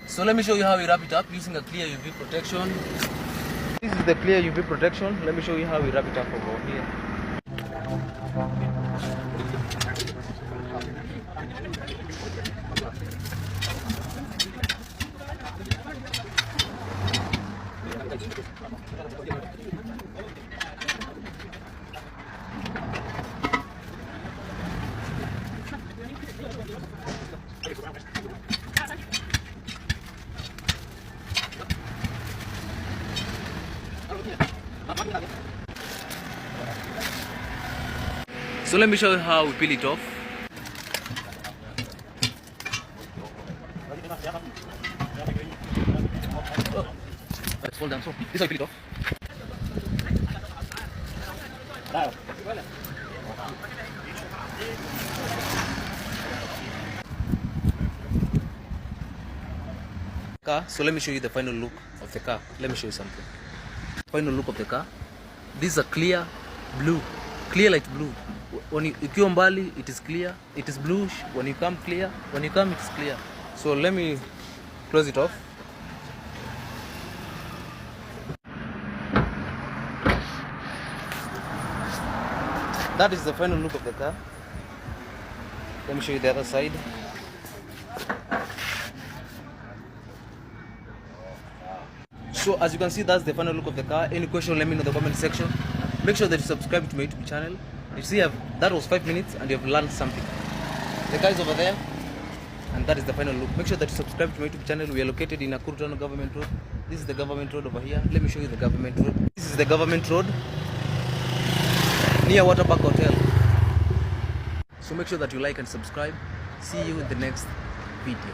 So let me show you how we wrap it up using a clear UV protection. This is the clear UV protection. Let me show you how we wrap it up over here. So let me show you how we peel it off. Oh, let's fold down. So this is how we peel it off. So let me show you the final look of the car. Let me show you something. Final look of the car. This is a clear blue, clear light blue. When you ukiwa mbali, it is clear. It is bluish. When you come clear. When you come, it is clear. So let me close it off. That is the final look of the car. Let me show you the other side. So as you can see, that's the final look of the car. Any question, let me know in the comment section. Make sure that you subscribe to my YouTube channel. You see, that was 5 minutes and you have learned something. The car is over there, and that is the final look. Make sure that you subscribe to my YouTube channel. We are located in Nakuru Government Road. This is the Government Road over here. Let me show you the Government Road. This is the Government Road near Waterpark Hotel. So make sure that you like and subscribe. See you in the next video.